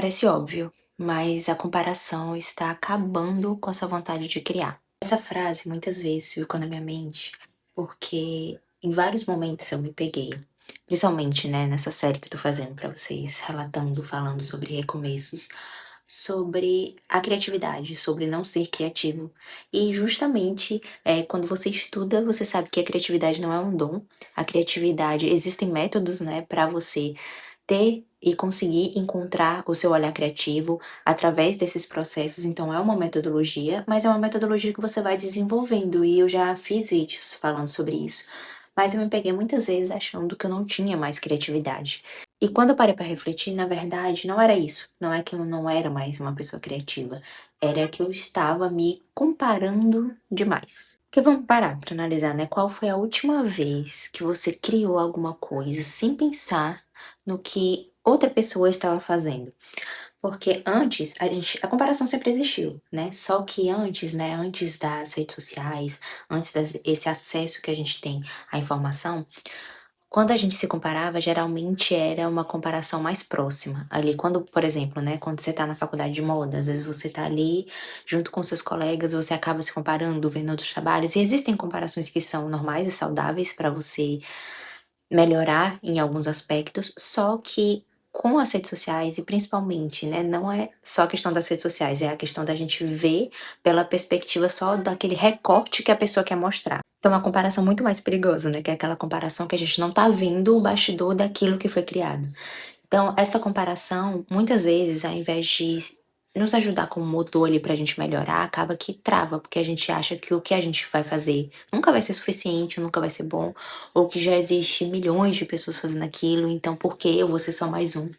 Parece óbvio, mas a comparação está acabando com a sua vontade de criar. Essa frase muitas vezes ficou na minha mente, porque em vários momentos eu me peguei, principalmente, né, nessa série que eu tô fazendo pra vocês, relatando, falando sobre recomeços, sobre a criatividade, sobre não ser criativo. E justamente, quando você estuda, você sabe que a criatividade não é um dom. A criatividade, existem métodos, né, pra você ter e conseguir encontrar o seu olhar criativo através desses processos. Então é uma metodologia, mas é uma metodologia que você vai desenvolvendo, e eu já fiz vídeos falando sobre isso. Mas eu me peguei muitas vezes achando que eu não tinha mais criatividade. E quando eu parei para refletir, na verdade, não era isso. Não é que eu não era mais uma pessoa criativa, era que eu estava me comparando demais. Porque vamos parar para analisar, né? Qual foi a última vez que você criou alguma coisa sem pensar no que outra pessoa estava fazendo? Porque antes a comparação sempre existiu, né? Só que antes, né, antes das redes sociais, antes esse acesso que a gente tem à informação, quando a gente se comparava, geralmente era uma comparação mais próxima. Ali, quando, por exemplo, né, quando você tá na faculdade de moda, às vezes você tá ali junto com seus colegas, você acaba se comparando, vendo outros trabalhos, e existem comparações que são normais e saudáveis para você melhorar em alguns aspectos, só que com as redes sociais e principalmente, né, não é só a questão das redes sociais, é a questão da gente ver pela perspectiva só daquele recorte que a pessoa quer mostrar. Então, é uma comparação muito mais perigosa, né, que é aquela comparação que a gente não tá vendo o bastidor daquilo que foi criado. Então, essa comparação, muitas vezes, ao invés de nos ajudar como motor ali pra gente melhorar, acaba que trava, porque a gente acha que o que a gente vai fazer nunca vai ser suficiente, nunca vai ser bom, ou que já existe milhões de pessoas fazendo aquilo, então por que eu vou ser só mais um?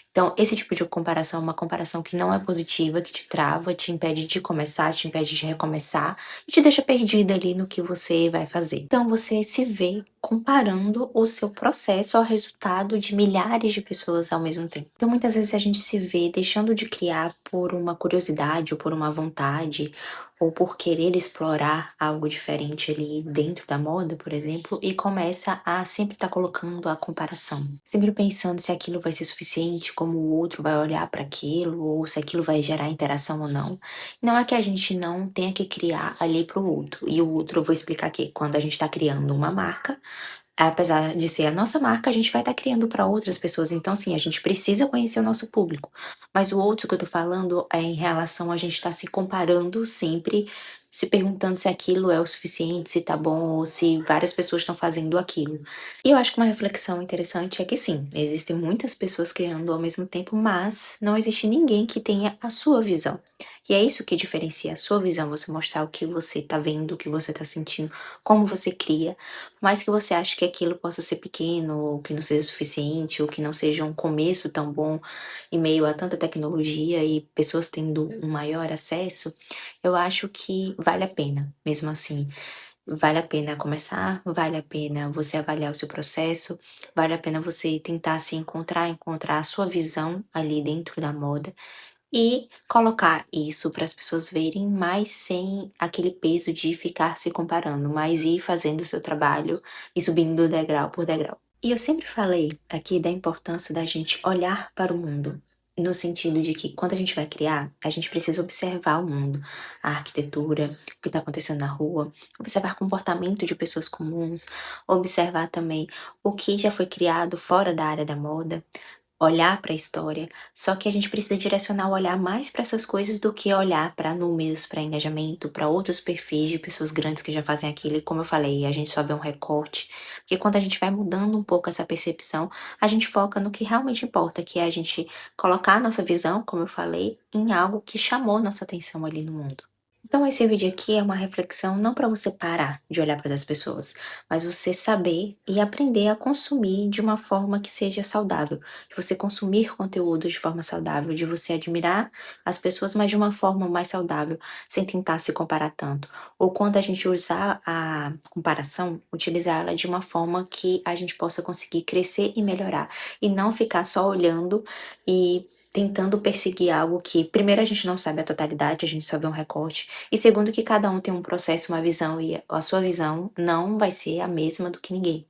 Então, esse tipo de comparação é uma comparação que não é positiva, que te trava, te impede de começar, te impede de recomeçar e te deixa perdida ali no que você vai fazer. Então, você se vê comparando o seu processo ao resultado de milhares de pessoas ao mesmo tempo. Então, muitas vezes a gente se vê deixando de criar por uma curiosidade ou por uma vontade ou por querer explorar algo diferente ali dentro da moda, por exemplo, e começa a sempre estar colocando a comparação, sempre pensando se aquilo vai ser suficiente, como o outro vai olhar para aquilo, ou se aquilo vai gerar interação ou não. Não é que a gente não tenha que criar ali para o outro, e o outro eu vou explicar aqui, quando a gente está criando uma marca, apesar de ser a nossa marca, a gente vai estar criando para outras pessoas, então sim, a gente precisa conhecer o nosso público. Mas o outro que eu tô falando é em relação a gente estar se comparando sempre, se perguntando se aquilo é o suficiente, se tá bom ou se várias pessoas estão fazendo aquilo. E eu acho que uma reflexão interessante é que sim, existem muitas pessoas criando ao mesmo tempo, mas não existe ninguém que tenha a sua visão. E é isso que diferencia a sua visão, você mostrar o que você tá vendo, o que você tá sentindo, como você cria, por mais que você ache que aquilo possa ser pequeno, ou que não seja suficiente, ou que não seja um começo tão bom em meio a tanta tecnologia e pessoas tendo um maior acesso, eu acho que vale a pena, mesmo assim. Vale a pena começar, vale a pena você avaliar o seu processo, vale a pena você tentar se encontrar, encontrar a sua visão ali dentro da moda e colocar isso para as pessoas verem, mas sem aquele peso de ficar se comparando, mas ir fazendo o seu trabalho e subindo degrau por degrau. E eu sempre falei aqui da importância da gente olhar para o mundo, no sentido de que quando a gente vai criar, a gente precisa observar o mundo, a arquitetura, o que está acontecendo na rua, observar comportamento de pessoas comuns, observar também o que já foi criado fora da área da moda, olhar para a história, só que a gente precisa direcionar o olhar mais para essas coisas do que olhar para números, para engajamento, para outros perfis de pessoas grandes que já fazem aquilo, e como eu falei, a gente só vê um recorte, porque quando a gente vai mudando um pouco essa percepção, a gente foca no que realmente importa, que é a gente colocar a nossa visão, como eu falei, em algo que chamou nossa atenção ali no mundo. Então esse vídeo aqui é uma reflexão não para você parar de olhar para as pessoas, mas você saber e aprender a consumir de uma forma que seja saudável, de você consumir conteúdo de forma saudável, de você admirar as pessoas, mas de uma forma mais saudável, sem tentar se comparar tanto. Ou quando a gente usar a comparação, utilizar ela de uma forma que a gente possa conseguir crescer e melhorar, e não ficar só olhando e tentando perseguir algo que, primeiro, a gente não sabe a totalidade, a gente só vê um recorte, e segundo, que cada um tem um processo, uma visão, e a sua visão não vai ser a mesma do que ninguém.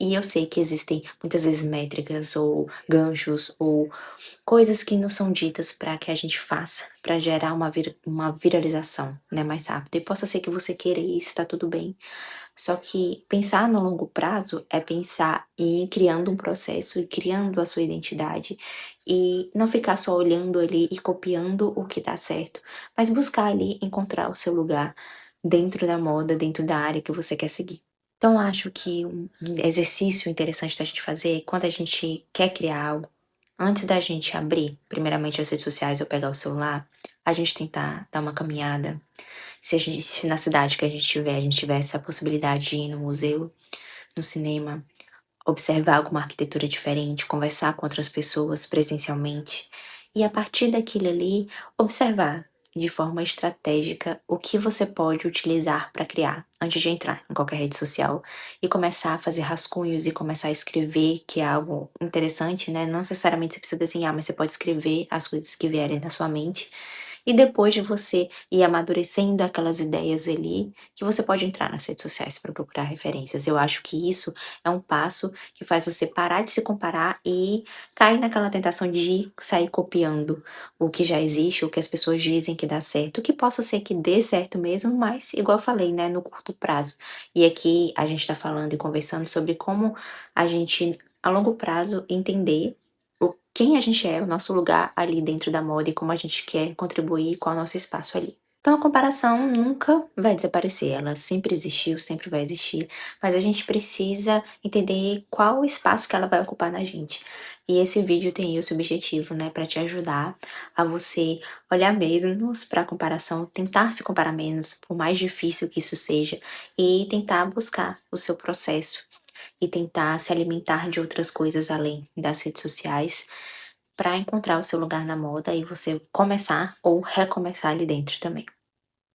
E eu sei que existem muitas vezes métricas ou ganchos ou coisas que não são ditas para que a gente faça, para gerar uma viralização, né, mais rápido. E possa ser que você queira isso, está tudo bem. Só que pensar no longo prazo é pensar em ir criando um processo e criando a sua identidade, e não ficar só olhando ali e copiando o que dá certo, mas buscar ali encontrar o seu lugar dentro da moda, dentro da área que você quer seguir. Então acho que um exercício interessante da gente fazer, quando a gente quer criar algo, antes da gente abrir primeiramente as redes sociais ou pegar o celular, a gente tentar dar uma caminhada. Se na cidade que a gente tiver essa possibilidade de ir no museu, no cinema, observar alguma arquitetura diferente, conversar com outras pessoas presencialmente, e a partir daquilo ali, observar de forma estratégica o que você pode utilizar para criar, antes de entrar em qualquer rede social, e começar a fazer rascunhos e começar a escrever, que é algo interessante, né, não necessariamente você precisa desenhar, mas você pode escrever as coisas que vierem na sua mente, e depois de você ir amadurecendo aquelas ideias ali, que você pode entrar nas redes sociais para procurar referências. Eu acho que isso é um passo que faz você parar de se comparar e cair naquela tentação de sair copiando o que já existe, o que as pessoas dizem que dá certo, que possa ser que dê certo mesmo, mas igual eu falei, né, no curto prazo. E aqui a gente tá falando e conversando sobre como a gente, a longo prazo, entender quem a gente é, o nosso lugar ali dentro da moda e como a gente quer contribuir, qual é o nosso espaço ali. Então a comparação nunca vai desaparecer, ela sempre existiu, sempre vai existir, mas a gente precisa entender qual o espaço que ela vai ocupar na gente. E esse vídeo tem esse objetivo, né, para te ajudar a você olhar menos para a comparação, tentar se comparar menos, por mais difícil que isso seja, e tentar buscar o seu processo e tentar se alimentar de outras coisas além das redes sociais, para encontrar o seu lugar na moda e você começar ou recomeçar ali dentro também.